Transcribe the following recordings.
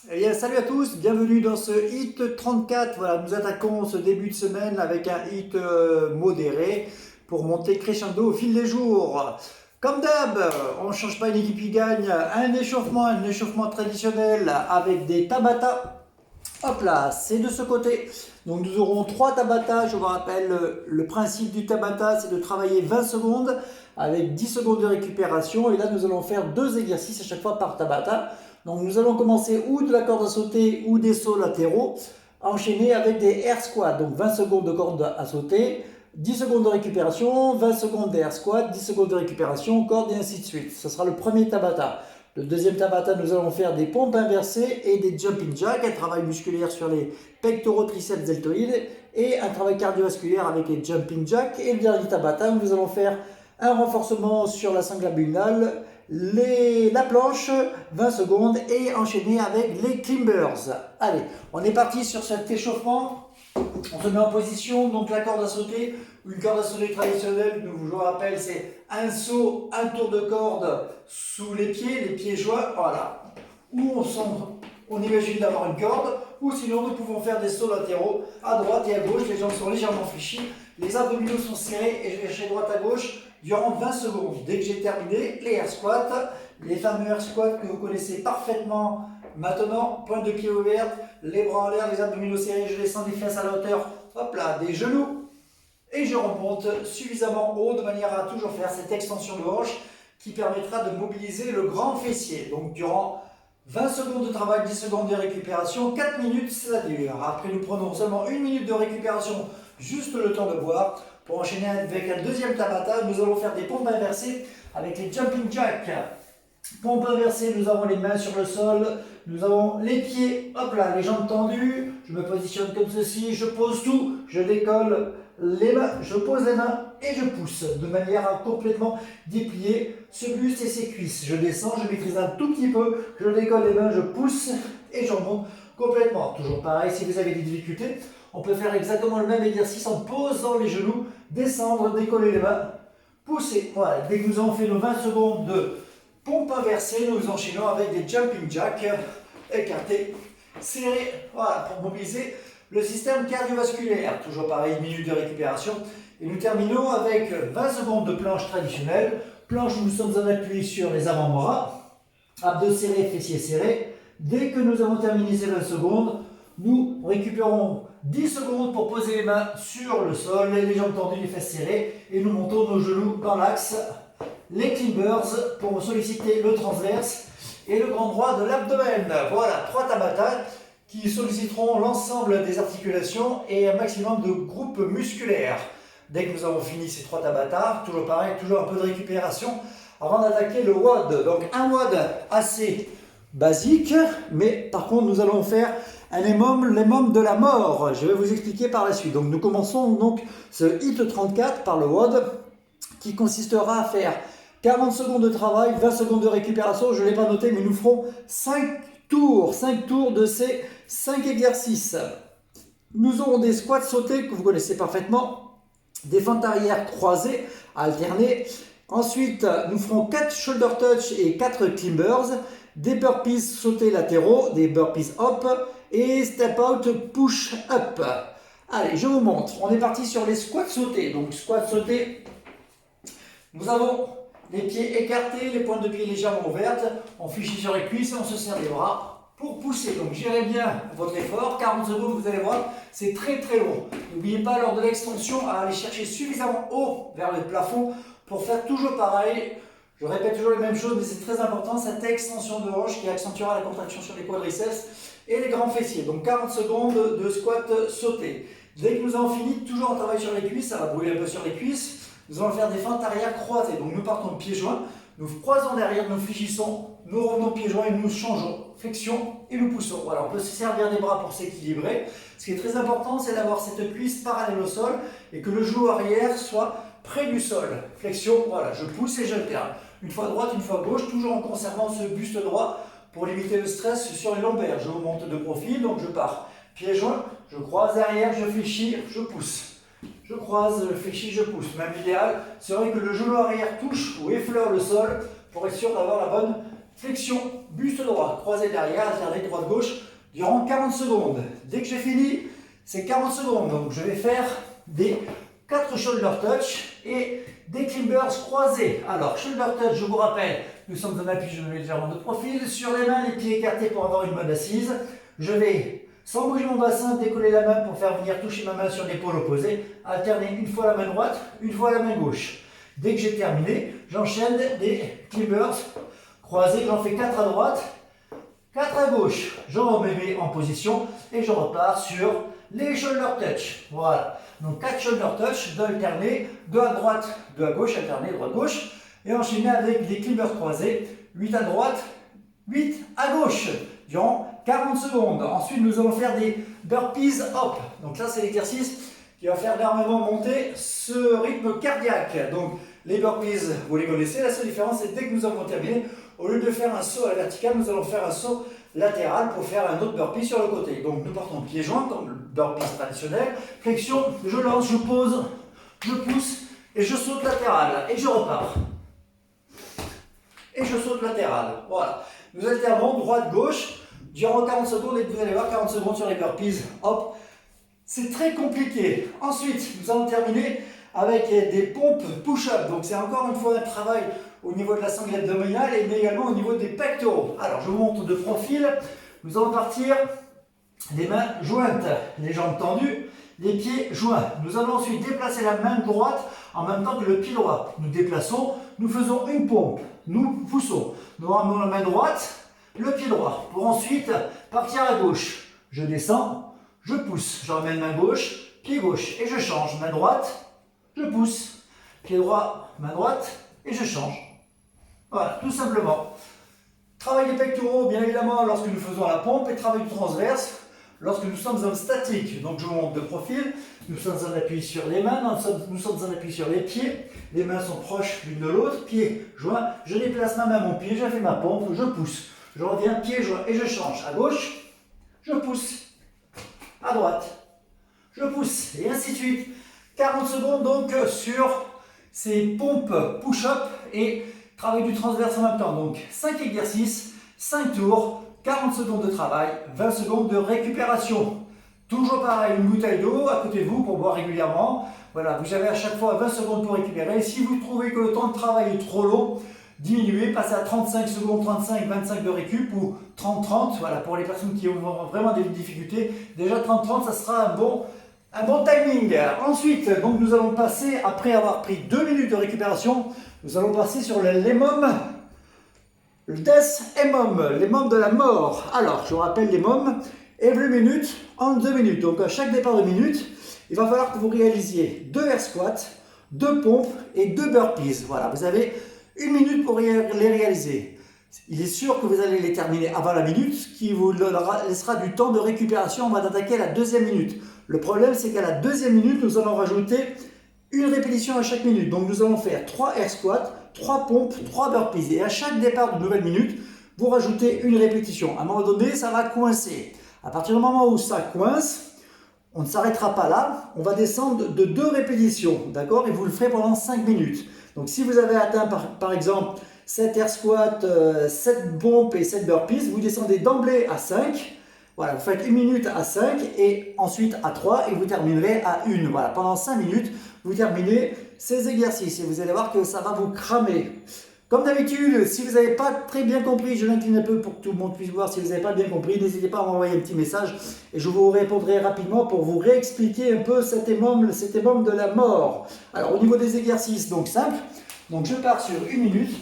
Eh bien, salut à tous, bienvenue dans ce hit 34. Voilà, nous attaquons ce début de semaine avec un hit modéré pour monter crescendo au fil des jours. Comme d'hab, on ne change pas une équipe qui gagne. Un échauffement traditionnel avec des Tabata. Hop là, c'est de ce côté. Donc nous aurons 3 Tabata. Je vous rappelle, le principe du Tabata, c'est de travailler 20 secondes avec 10 secondes de récupération. Et là, nous allons faire 2 exercices à chaque fois par Tabata. Donc nous allons commencer ou de la corde à sauter ou des sauts latéraux, enchaînés avec des air squats. Donc 20 secondes de corde à sauter, 10 secondes de récupération, 20 secondes d'air squat, 10 secondes de récupération, corde et ainsi de suite. Ce sera le premier Tabata. Le deuxième Tabata, nous allons faire des pompes inversées et des jumping jacks, un travail musculaire sur les pectoraux, triceps, deltoïdes et un travail cardiovasculaire avec les jumping jacks. Et le dernier Tabata, nous allons faire un renforcement sur la sangle abdominale, la planche, 20 secondes et enchaîner avec les climbers. Allez, on est parti sur cet échauffement. On se met en position, donc la corde à sauter, une corde à sauter traditionnelle, je vous rappelle, c'est un saut, un tour de corde sous les pieds joints, voilà. Ou on imagine d'avoir une corde, ou sinon nous pouvons faire des sauts latéraux à droite et à gauche, les jambes sont légèrement fléchies, les abdominaux sont serrés et je vais chez droite à gauche durant 20 secondes. Dès que j'ai terminé, les air squats, les fameux air squats que vous connaissez parfaitement. Maintenant, pointe de pied ouverte, les bras en l'air, les abdominaux serrés, je descends des fesses à la hauteur, hop là, des genoux. Et je remonte suffisamment haut de manière à toujours faire cette extension de hanche qui permettra de mobiliser le grand fessier. Donc durant 20 secondes de travail, 10 secondes de récupération, 4 minutes ça dure. Après nous prenons seulement 1 minute de récupération, juste le temps de boire. Pour enchaîner avec un deuxième Tabata, nous allons faire des pompes inversées avec les jumping jacks. Pompe inversée, nous avons les mains sur le sol, nous avons les pieds, hop là, les jambes tendues, je me positionne comme ceci, je pose tout, je décolle les mains, je pose les mains et je pousse de manière à complètement déplier ce buste et ses cuisses. Je descends, je maîtrise un tout petit peu, je décolle les mains, je pousse et je remonte complètement. Toujours pareil, si vous avez des difficultés, on peut faire exactement le même exercice en posant les genoux, descendre, décoller les mains, pousser. Voilà, dès que nous avons fait nos 20 secondes de pompe inversée, nous enchaînons avec des jumping jacks écartés, serrés, voilà, pour mobiliser le système cardiovasculaire. Toujours pareil, 1 minute de récupération. Et nous terminons avec 20 secondes de planche traditionnelle. Planche où nous sommes en appui sur les avant-bras, abdos serrés, fessiers serrés. Dès que nous avons terminé ces 20 secondes, nous récupérons 10 secondes pour poser les mains sur le sol, les jambes tendues, les fesses serrées, et nous montons nos genoux dans l'axe. Les climbers pour solliciter le transverse et le grand droit de l'abdomen. Voilà, 3 Tabata qui solliciteront l'ensemble des articulations et un maximum de groupes musculaires. Dès que nous avons fini ces 3 Tabata, toujours pareil, toujours un peu de récupération avant d'attaquer le WOD. Donc un WOD assez basique, mais par contre nous allons faire les mômes de la mort. Je vais vous expliquer par la suite. Donc nous commençons donc ce hit 34 par le WOD qui consistera à faire 40 secondes de travail, 20 secondes de récupération, je ne l'ai pas noté, mais nous ferons 5 tours de ces 5 exercices. Nous aurons des squats sautés que vous connaissez parfaitement, des fentes arrière croisées, alternées. Ensuite, nous ferons 4 shoulder touch et 4 climbers, des burpees sautés latéraux, des burpees hop et step out push up. Allez, je vous montre. On est parti sur les squats sautés. Donc, squats sautés, nous avons les pieds écartés, les pointes de pied légèrement ouvertes, on fléchit sur les cuisses et on se serre les bras pour pousser. Donc gérez bien votre effort, 40 secondes, vous allez voir, c'est très très long. N'oubliez pas lors de l'extension à aller chercher suffisamment haut vers le plafond pour faire toujours pareil. Je répète toujours les mêmes choses, mais c'est très important, cette extension de hanche qui accentuera la contraction sur les quadriceps et les grands fessiers. Donc 40 secondes de squat sauté. Dès que nous avons fini, toujours un travail sur les cuisses, ça va brûler un peu sur les cuisses. Nous allons faire des fentes arrière croisées. Donc nous partons de pieds joints, nous croisons derrière, nous fléchissons, nous revenons pieds joints et nous changeons. Flexion et nous poussons. Voilà, on peut se servir des bras pour s'équilibrer. Ce qui est très important, c'est d'avoir cette cuisse parallèle au sol et que le genou arrière soit près du sol. Flexion, voilà, je pousse et j'alterne. Une fois droite, une fois gauche, toujours en conservant ce buste droit pour limiter le stress sur les lombaires. Je monte de profil, donc je pars pieds joints, je croise derrière, je fléchis, je pousse. Je croise, je fléchis, je pousse. Même idéal serait que le genou arrière touche ou effleure le sol pour être sûr d'avoir la bonne flexion buste droit, croisé derrière, alterné droite-gauche durant 40 secondes. Dès que j'ai fini, c'est 40 secondes. Donc je vais faire des 4 shoulder touch et des climbers croisés. Alors, shoulder touch, je vous rappelle, nous sommes en appui, je me mets légèrement de profil. Sur les mains, les pieds écartés pour avoir une bonne assise. Je vais, sans bouger mon bassin, décoller la main pour faire venir toucher ma main sur l'épaule opposée. Alterner une fois la main droite, une fois la main gauche. Dès que j'ai terminé, j'enchaîne des climbers croisés. J'en fais 4 à droite, 4 à gauche. Je remets en position et je repars sur les shoulder touch. Voilà. Donc 4 shoulder touch, 2 alternés, 2 à droite, 2 à gauche, alterné droite-gauche. Et enchaîner avec des climbers croisés, 8 à droite, 8 à gauche, durant 40 secondes. Ensuite, nous allons faire des burpees hop. Donc là, c'est l'exercice qui va faire énormément monter ce rythme cardiaque. Donc les burpees, vous les connaissez. La seule différence, c'est dès que nous avons terminé, au lieu de faire un saut à la verticale, nous allons faire un saut latéral pour faire un autre burpee sur le côté. Donc nous partons pieds joints comme le burpee traditionnel. Flexion, je lance, je pose, je pousse et je saute latéral et je repars. Et je saute latéral. Voilà. Nous alternons droite-gauche durant 40 secondes et vous allez voir 40 secondes sur les burpees. Hop. C'est très compliqué. Ensuite, nous allons terminer avec des pompes push-up. Donc c'est encore une fois un travail au niveau de la sangle abdominale et mais également au niveau des pectoraux. Alors je vous montre de profil. Nous allons partir les mains jointes, les jambes tendues, les pieds joints. Nous allons ensuite déplacer la main droite en même temps que le pied droit. Nous déplaçons, nous faisons une pompe, nous poussons. Nous ramenons la main droite, le pied droit, pour ensuite partir à gauche. Je descends, je pousse, je ramène main gauche, pied gauche et je change. Main droite, je pousse, pied droit, main droite et je change. Voilà, tout simplement. Travail des pectoraux, bien évidemment, lorsque nous faisons la pompe et travail du transverse lorsque nous sommes en statique. Donc je vous montre de profil, nous sommes en appui sur les mains, nous sommes en appui sur les pieds, les mains sont proches l'une de l'autre, pieds joints, je déplace ma main, mon pied, je fais ma pompe, je pousse, je reviens pieds joints et je change. À gauche, je pousse, à droite, je pousse, et ainsi de suite. 40 secondes donc sur ces pompes push-up et travail du transverse en même temps. Donc 5 exercices, 5 tours, 40 secondes de travail, 20 secondes de récupération. Toujours pareil, une bouteille d'eau à côté de vous pour boire régulièrement. Voilà, vous avez à chaque fois 20 secondes pour récupérer. Si vous trouvez que le temps de travail est trop long, diminuez, passez à 35 secondes, 35, 25 de récup ou 30-30. Voilà, pour les personnes qui ont vraiment des difficultés. Déjà 30-30, ça sera un bon timing. Ensuite, donc nous allons passer, après avoir pris 2 minutes de récupération, nous allons passer sur le Lemom. Le Death EMOM, l'EMOM de la mort. Alors, je vous rappelle l'EMOM, every minute en 2 minutes. Donc, à chaque départ de minute, il va falloir que vous réalisiez 2 air squats, 2 pompes et 2 burpees. Voilà, vous avez 1 minute pour les réaliser. Il est sûr que vous allez les terminer avant la minute, ce qui vous laissera du temps de récupération. On va attaquer à la 2e minute. Le problème, c'est qu'à la 2e minute, nous allons rajouter une répétition à chaque minute. Donc, nous allons faire 3 air squats, 3 pompes, 3 burpees. Et à chaque départ de nouvelle minute, vous rajoutez une répétition. À un moment donné, ça va coincer. À partir du moment où ça coince, on ne s'arrêtera pas là. On va descendre de 2 répétitions. D'accord? Et vous le ferez pendant 5 minutes. Donc, si vous avez atteint, par exemple, 7 air squats, 7 pompes et 7 burpees, vous descendez d'emblée à 5. Voilà, vous faites 1 minute à 5 et ensuite à 3 et vous terminerez à 1. Voilà, pendant 5 minutes, vous terminez ces exercices et vous allez voir que ça va vous cramer. Comme d'habitude, si vous n'avez pas très bien compris, je m'incline un peu pour que tout le monde puisse voir si vous n'avez pas bien compris, n'hésitez pas à m'envoyer un petit message et je vous répondrai rapidement pour vous réexpliquer un peu cet EMOM de la mort. Alors au niveau des exercices, donc simple, donc je pars sur 1 minute,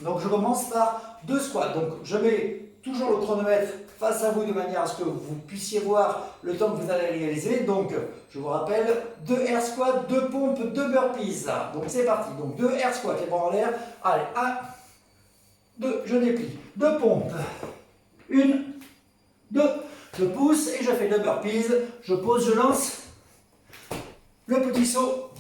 donc je commence par 2 squats, donc je mets toujours le chronomètre face à vous de manière à ce que vous puissiez voir le temps que vous allez réaliser. Donc, je vous rappelle, 2 air squats, 2 pompes, 2 burpees. Donc, c'est parti. Donc, 2 air squats, les bras en l'air. Allez, 1, 2, je déplie. 2 pompes. 1, 2, je pousse et je fais 2 burpees. Je pose, je lance. Le petit saut.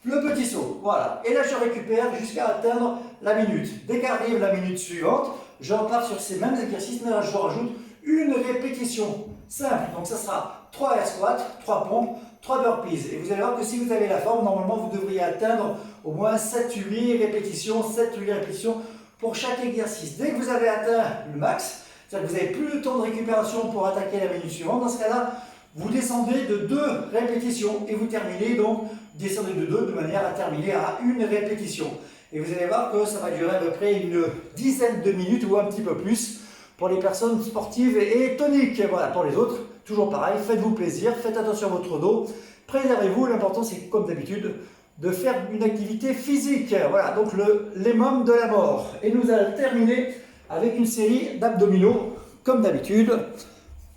Le petit saut, voilà. Et là, je récupère jusqu'à atteindre la minute. Dès qu'arrive la minute suivante, je repars sur ces mêmes exercices, mais là, je rajoute une répétition simple. Donc, ça sera 3 air squats, 3 pompes, 3 burpees. Et vous allez voir que si vous avez la forme, normalement, vous devriez atteindre au moins 7-8 répétitions, 7-8 répétitions pour chaque exercice. Dès que vous avez atteint le max, c'est-à-dire que vous n'avez plus de temps de récupération pour attaquer la minute suivante, dans ce cas-là, vous descendez de 2 répétitions et vous terminez donc, descendez de 2 de manière à terminer à 1 répétition. Et vous allez voir que ça va durer à peu près une dizaine de minutes ou un petit peu plus pour les personnes sportives et toniques. Voilà, pour les autres, toujours pareil, faites-vous plaisir, faites attention à votre dos, préservez-vous. L'important, c'est comme d'habitude, de faire une activité physique. Voilà, donc l'EMOM de la mort. Et nous allons terminer avec une série d'abdominaux, comme d'habitude.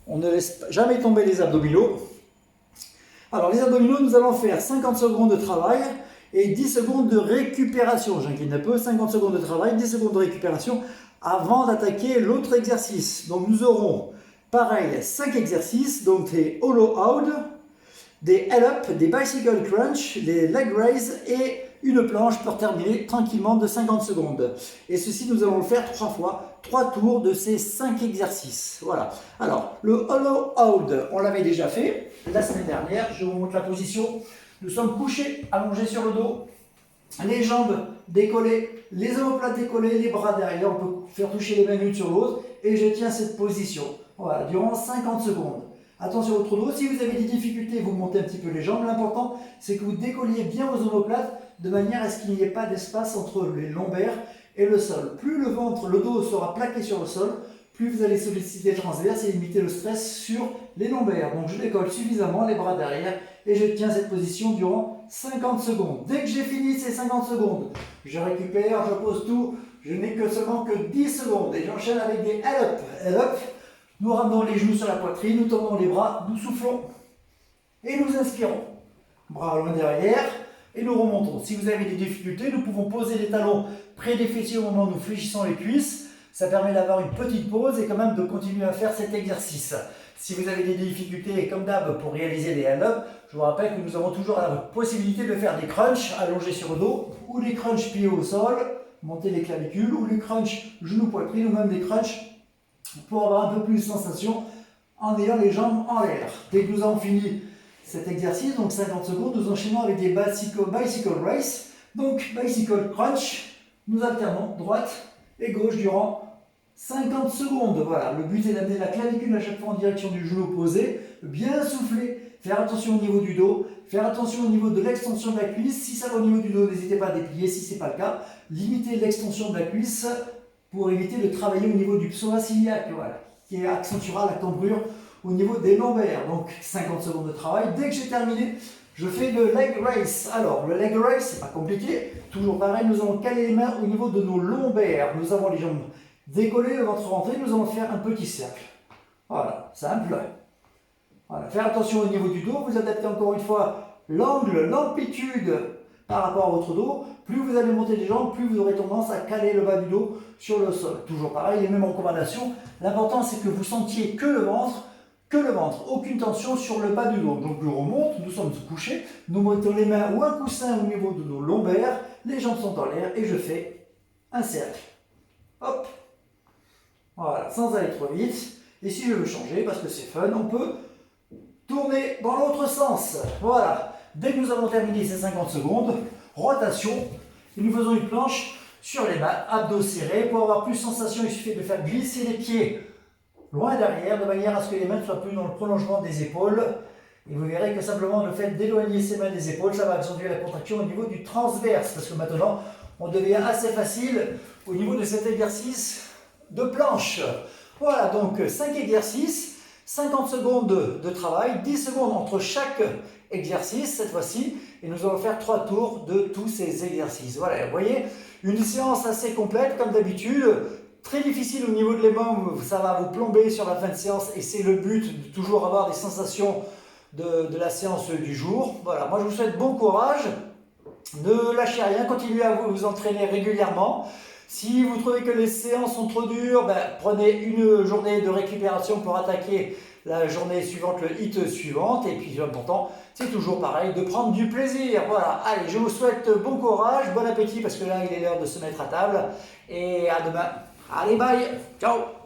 On ne laisse jamais tomber les abdominaux. Alors, les abdominaux, nous allons faire 50 secondes de travail et 10 secondes de récupération. J'incline un peu, 50 secondes de travail, 10 secondes de récupération avant d'attaquer l'autre exercice. Donc, nous aurons, pareil, 5 exercices, donc des hollow out, des L-up, des bicycle crunch, des leg raise et une planche pour terminer tranquillement de 50 secondes. Et ceci, nous allons le faire 3 fois, 3 tours de ces 5 exercices. Voilà. Alors, le hollow out, on l'avait déjà fait la semaine dernière. Je vous montre la position. Nous sommes couchés, allongés sur le dos, les jambes décollées, les omoplates décollées, les bras derrière. On peut faire toucher les mains l'une sur l'autre et je tiens cette position. Voilà, durant 50 secondes. Attention à votre dos, si vous avez des difficultés, vous montez un petit peu les jambes. L'important, c'est que vous décolliez bien vos omoplates de manière à ce qu'il n'y ait pas d'espace entre les lombaires et le sol. Plus le ventre, le dos sera plaqué sur le sol, plus vous allez solliciter le transverse et limiter le stress sur les lombaires. Donc je décolle suffisamment les bras derrière et je tiens cette position durant 50 secondes. Dès que j'ai fini ces 50 secondes, je récupère, je pose tout, je n'ai seulement que 10 secondes et j'enchaîne avec des L-up. L-up. Nous ramenons les genoux sur la poitrine, nous tournons les bras, nous soufflons et nous inspirons. Bras loin derrière et nous remontons. Si vous avez des difficultés, nous pouvons poser les talons près des fessiers au moment où nous fléchissons les cuisses. Ça permet d'avoir une petite pause et quand même de continuer à faire cet exercice. Si vous avez des difficultés, comme d'hab, pour réaliser les hand-up, je vous rappelle que nous avons toujours la possibilité de faire des crunchs allongés sur le dos ou des crunchs pieds au sol, monter les clavicules ou les crunchs genoux-poitrine ou même des crunchs pour avoir un peu plus de sensation en ayant les jambes en l'air. Dès que nous avons fini cet exercice, donc 50 secondes, nous enchaînons avec des bicycle race, donc bicycle crunch, nous alternons droite et gauche durant 50 secondes. Voilà, le but est d'amener la clavicule à chaque fois en direction du genou opposé, bien souffler, faire attention au niveau du dos, faire attention au niveau de l'extension de la cuisse. Si ça va au niveau du dos, n'hésitez pas à déplier, si ce n'est pas le cas, limitez l'extension de la cuisse pour éviter de travailler au niveau du psoas iliaque, voilà, qui accentuera la cambrure au niveau des lombaires. Donc 50 secondes de travail. Dès que j'ai terminé, je fais le leg race. Alors le leg race, c'est pas compliqué. Toujours pareil, nous allons caler les mains au niveau de nos lombaires. Nous avons les jambes décollées, le ventre rentré. Nous allons faire un petit cercle. Voilà, simple. Voilà, faire attention au niveau du dos. Vous adaptez encore une fois l'angle, l'amplitude par rapport à votre dos. Plus vous allez monter les jambes, plus vous aurez tendance à caler le bas du dos sur le sol. Toujours pareil, les mêmes recommandations. L'important, c'est que vous sentiez que le ventre, aucune tension sur le bas du dos. Donc je remonte, nous sommes couchés, nous mettons les mains ou un coussin au niveau de nos lombaires, les jambes sont en l'air et je fais un cercle. Hop. Voilà, sans aller trop vite. Et si je veux changer, parce que c'est fun, on peut tourner dans l'autre sens. Voilà. Dès que nous avons terminé ces 50 secondes, rotation, et nous faisons une planche sur les mains, abdos serrés. Pour avoir plus de sensation, il suffit de faire glisser les pieds loin derrière, de manière à ce que les mains soient plus dans le prolongement des épaules. Et vous verrez que simplement le fait d'éloigner ses mains des épaules, ça va accentuer la contraction au niveau du transverse, parce que maintenant, on devient assez facile au niveau de cet exercice de planche. Voilà, donc 5 exercices, 50 secondes de travail, 10 secondes entre chaque exercice cette fois-ci, et nous allons faire 3 tours de tous ces exercices. Voilà, vous voyez, une séance assez complète comme d'habitude, très difficile au niveau de l'EMOM, ça va vous plomber sur la fin de séance et c'est le but de toujours avoir des sensations de la séance du jour. Voilà, moi je vous souhaite bon courage, ne lâchez rien, continuez à vous entraîner régulièrement. Si vous trouvez que les séances sont trop dures, prenez une journée de récupération pour attaquer la journée suivante, le hit suivante. Et puis l'important, c'est toujours pareil, de prendre du plaisir. Voilà, allez, je vous souhaite bon courage, bon appétit, parce que là, il est l'heure de se mettre à table. Et à demain. Allez, bye, ciao.